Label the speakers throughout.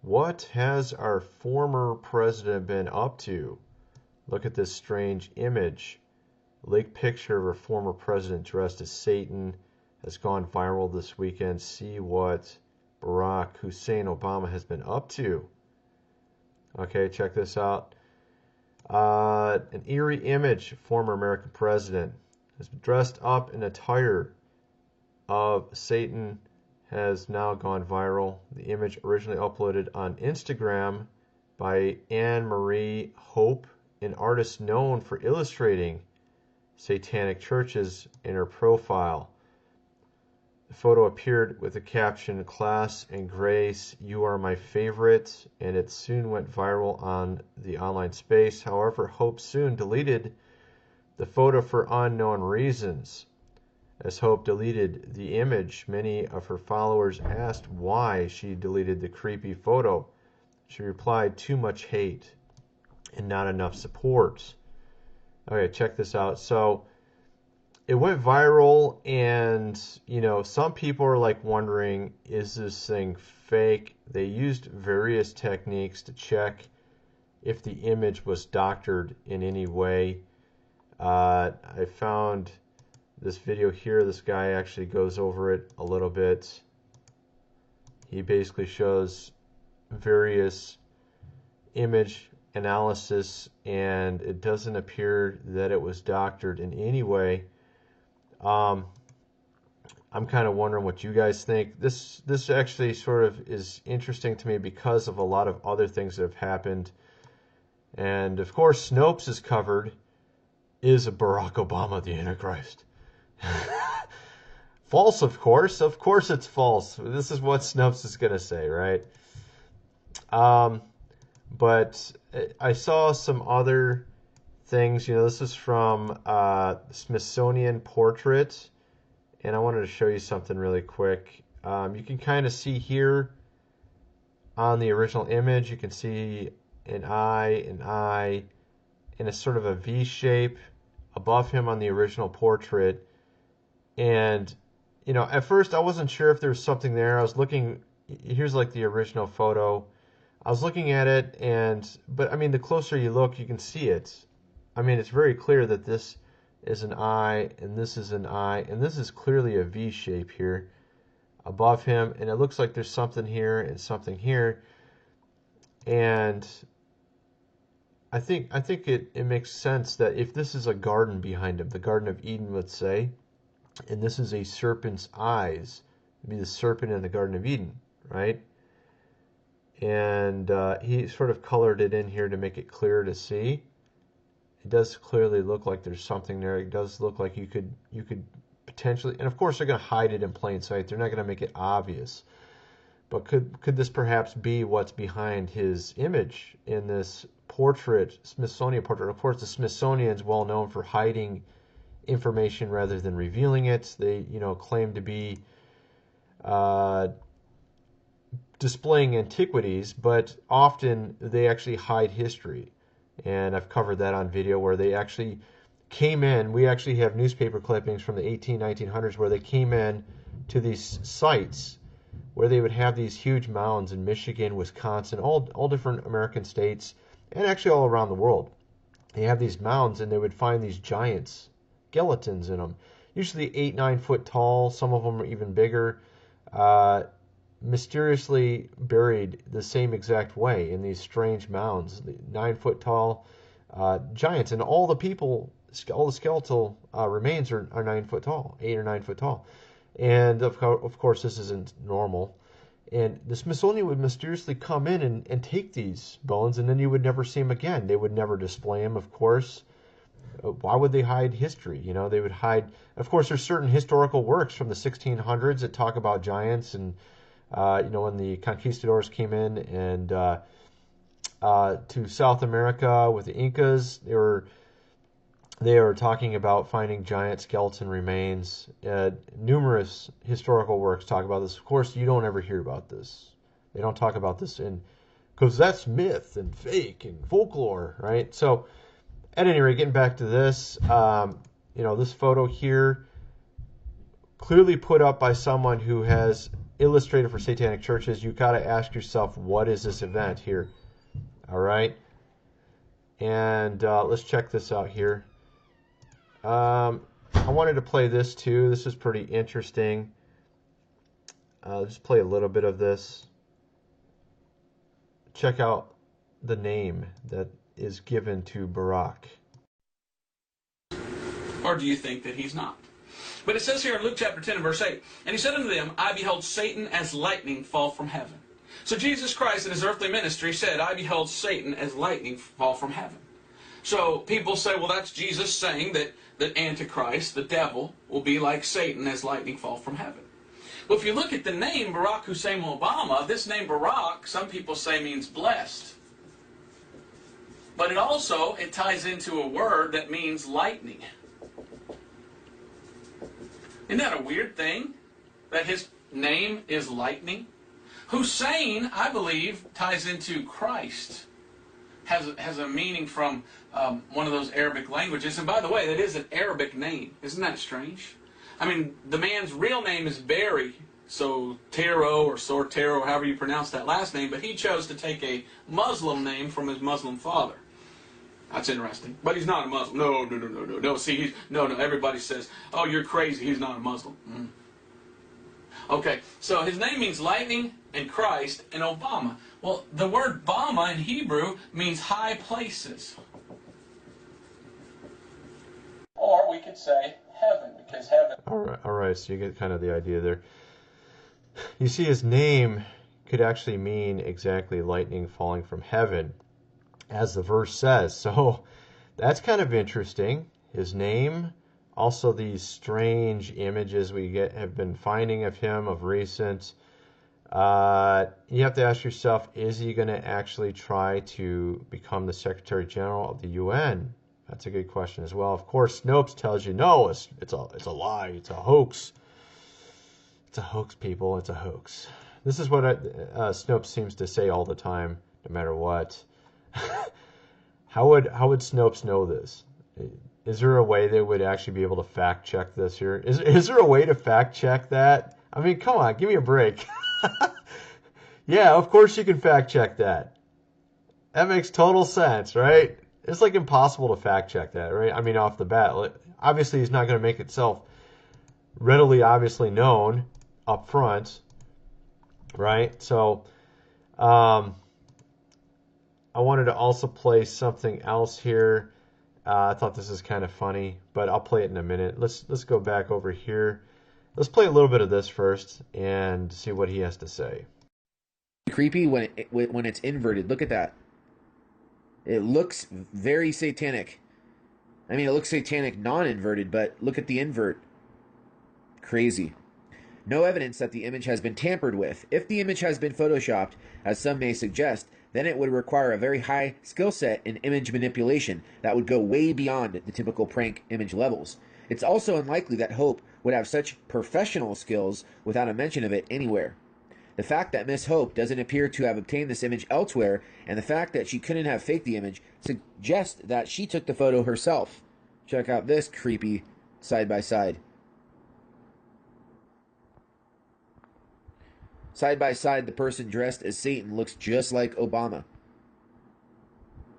Speaker 1: What has our former president been up to? Look at this strange image. Leaked picture of our former president dressed as Satan has gone viral this weekend. See what Barack Hussein Obama has been up to. Okay, check this out. An eerie image, former American president has been dressed up in attire of Satan has now gone viral. The image originally uploaded on Instagram by Anne Marie Hope, an artist known for illustrating satanic churches, in her profile. The photo appeared with the caption, "Class and Grace, you are my favorite," and it soon went viral on the online space. However, Hope soon deleted the photo for unknown reasons. As Hope deleted the image, many of her followers asked why she deleted the creepy photo. She replied, "Too much hate and not enough support." Okay, check this out. So it went viral, and some people are like wondering, is this thing fake? They used various techniques to check if the image was doctored in any way. I found this video here. This guy actually goes over it a little bit. He basically shows various image analysis, and it doesn't appear that it was doctored in any way. I'm kind of wondering what you guys think. This actually sort of is interesting to me because of a lot of other things that have happened. And of course, Snopes is covered. Is Barack Obama the Antichrist? False, of course. Of course it's false. This is what Snopes is going to say, right? But I saw some other things. This is from Smithsonian Portrait, and I wanted to show you something really quick. You can kind of see here on the original image, you can see an eye, and a sort of a V shape above him on the original portrait. And at first I wasn't sure if there was something there. I was looking, here's like the original photo. I was looking at it, but I mean, the closer you look, you can see it. I mean, it's very clear that this is an eye, and this is an eye, and this is clearly a V shape here above him, and it looks like there's something here and something here. And I think it makes sense that if this is a garden behind him, the Garden of Eden, let's say, and this is a serpent's eyes, it'd be the serpent in the Garden of Eden, right? And he sort of colored it in here to make it clear to see. It does clearly look like there's something there. It does look like you could potentially, and of course they're going to hide it in plain sight. They're not going to make it obvious. But could this perhaps be what's behind his image in this portrait, Smithsonian portrait? Of course, the Smithsonian's well known for hiding information rather than revealing it. They, claim to be displaying antiquities, but often they actually hide history. And I've covered that on video where they actually came in. We actually have newspaper clippings from the 1900s where they came in to these sites where they would have these huge mounds in Michigan, Wisconsin, all different American states, and actually all around the world. They have these mounds, and they would find these giants, skeletons in them, usually 8-9 foot tall. Some of them are even bigger, mysteriously buried the same exact way in these strange mounds, 9 foot tall giants. And all the skeletal remains are 9 foot tall, 8 or 9 foot tall. And of course, this isn't normal. And the Smithsonian would mysteriously come in and take these bones, and then you would never see them again. They would never display them, of course. Why would they hide history? They would hide. Of course, there's certain historical works from the 1600s that talk about giants, and when the conquistadors came in and to South America with the Incas, they were talking about finding giant skeleton remains. Numerous historical works talk about this. Of course, you don't ever hear about this. They don't talk about this because that's myth and fake and folklore, right? So, at any rate, getting back to this, this photo here, clearly put up by someone who has illustrated for satanic churches, you got to ask yourself, what is this event here? All right. And let's check this out here. I wanted to play this too. This is pretty interesting. Let's play a little bit of this. Check out the name that is given to BARRACK.
Speaker 2: Or do you think that he's not? But it says here in Luke chapter 10 and verse 8, and he said unto them, I beheld Satan as lightning fall from heaven. So Jesus Christ in his earthly ministry said, I beheld Satan as lightning fall from heaven. So people say, well, that's Jesus saying that Antichrist, the devil, will be like Satan as lightning fall from heaven. Well, if you look at the name Barack Hussein Obama, this name Barack, some people say means blessed. But it ties into a word that means lightning. Isn't that a weird thing? That his name is lightning? Hussein, I believe, ties into Christ. Has a meaning from one of those Arabic languages. And by the way, that is an Arabic name. Isn't that strange? I mean, the man's real name is Barry, so Tero or Sortero, however you pronounce that last name, but he chose to take a Muslim name from his Muslim father. That's interesting. But he's not a Muslim. No. See, everybody says, oh, you're crazy. He's not a Muslim. Okay, so his name means lightning and Christ and Obama. Well, the word Bama in Hebrew means high places. Or we could say heaven, because heaven...
Speaker 1: All right, so you get kind of the idea there. You see, his name could actually mean exactly lightning falling from heaven, as the verse says. So that's kind of interesting. His name, also these strange images we have been finding of him of recent. You have to ask yourself, is he going to actually try to become the Secretary General of the UN? That's a good question as well. Of course, Snopes tells you, no, it's a lie, it's a hoax. It's a hoax, people, it's a hoax. This is what Snopes seems to say all the time, no matter what. How would Snopes know this? Is there a way they would actually be able to fact check this here? Is there a way to fact check that? I mean, come on, give me a break. Yeah, of course you can fact check that. That makes total sense, right? It's like impossible to fact check that, right? I mean, off the bat, obviously he's not going to make itself readily, obviously known up front, right? So, I wanted to also play something else here. I thought this is kind of funny, but I'll play it in a minute. Let's go back over here. Let's play a little bit of this first and see what he has to say.
Speaker 3: Creepy when it's inverted. Look at that. It looks very satanic. I mean, it looks satanic non-inverted, but look at the invert. Crazy. No evidence that the image has been tampered with. If the image has been photoshopped, as some may suggest, then it would require a very high skill set in image manipulation that would go way beyond the typical prank image levels. It's also unlikely that Hope would have such professional skills without a mention of it anywhere. The fact that Miss Hope doesn't appear to have obtained this image elsewhere, and the fact that she couldn't have faked the image, suggests that she took the photo herself. Check out this creepy side-by-side. Side by side, the person dressed as Satan looks just like Obama.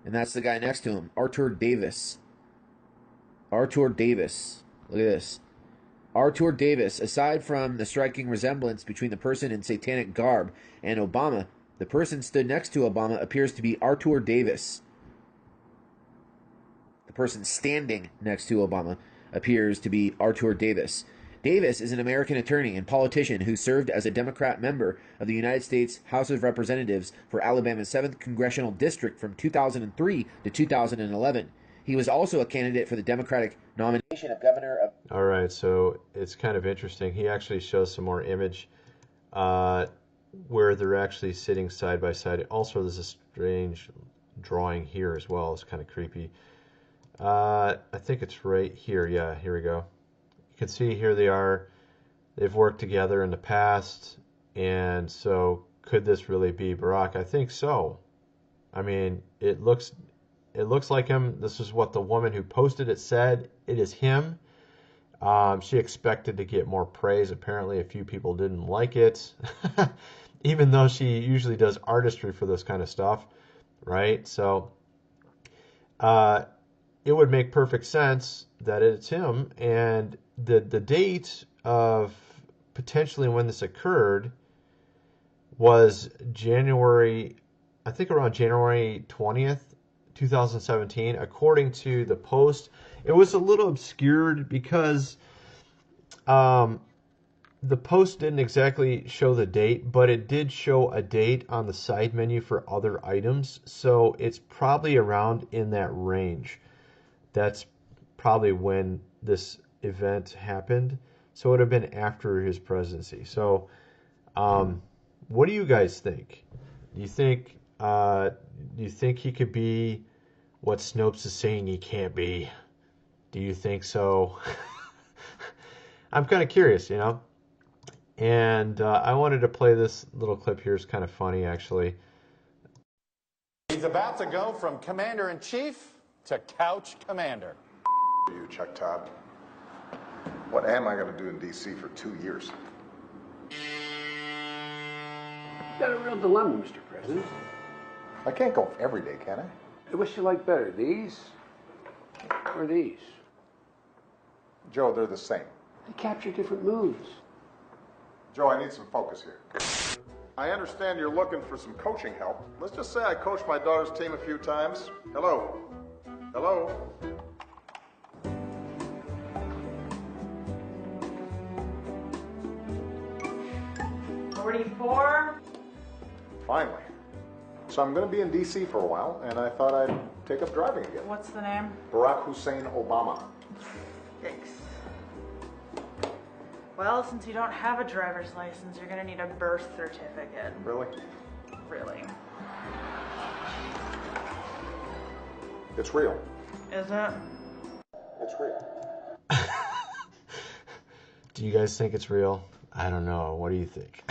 Speaker 3: And that's the guy next to him, Artur Davis. Artur Davis. Look at this. Artur Davis, aside from the striking resemblance between the person in satanic garb and Obama, the person stood next to Obama appears to be Artur Davis. The person standing next to Obama appears to be Artur Davis. Davis is an American attorney and politician who served as a Democrat member of the United States House of Representatives for Alabama's 7th Congressional District from 2003 to 2011. He was also a candidate for the Democratic nomination of governor of...
Speaker 1: All right, so it's kind of interesting. He actually shows some more image where they're actually sitting side by side. Also, there's a strange drawing here as well. It's kind of creepy. I think it's right here. Yeah, here we go. You can see here they are. They've worked together in the past, and so could this really be Barack? I think so. I mean, it looks like him. This is what the woman who posted it said. It is him. She expected to get more praise. Apparently, a few people didn't like it, even though she usually does artistry for this kind of stuff, right? So it would make perfect sense that it's him. And the date of potentially when this occurred was January, I think around January 20th, 2017, according to the Post. It was a little obscured because the Post didn't exactly show the date, but it did show a date on the side menu for other items. So it's probably around in that range. That's probably when this event happened. So it would have been after his presidency. So what do you guys think? Do you think he could be what Snopes is saying he can't be? Do you think so? I'm kind of curious, you know. And I wanted to play this little clip here. It's kind of funny, actually.
Speaker 4: He's about to go from commander-in-chief to couch commander.
Speaker 5: You, Chuck Todd. What am I going to do in D.C. for 2 years?
Speaker 6: You've got a real dilemma, Mr. President.
Speaker 5: I can't go every day, can I?
Speaker 6: Which you like better, these or these?
Speaker 5: Joe, they're the same.
Speaker 6: They capture different moods.
Speaker 5: Joe, I need some focus here. I understand you're looking for some coaching help. Let's just say I coached my daughter's team a few times. Hello? Hello?
Speaker 7: 44.
Speaker 5: Finally. So I'm going to be in D.C. for a while, and I thought I'd take up driving again.
Speaker 7: What's the name?
Speaker 5: Barack Hussein Obama.
Speaker 7: Thanks. Well, since you don't have a driver's license, you're gonna need a birth certificate.
Speaker 5: Really?
Speaker 7: Really.
Speaker 5: It's real.
Speaker 7: Is it?
Speaker 5: It's real.
Speaker 1: Do you guys think it's real? I don't know. What do you think?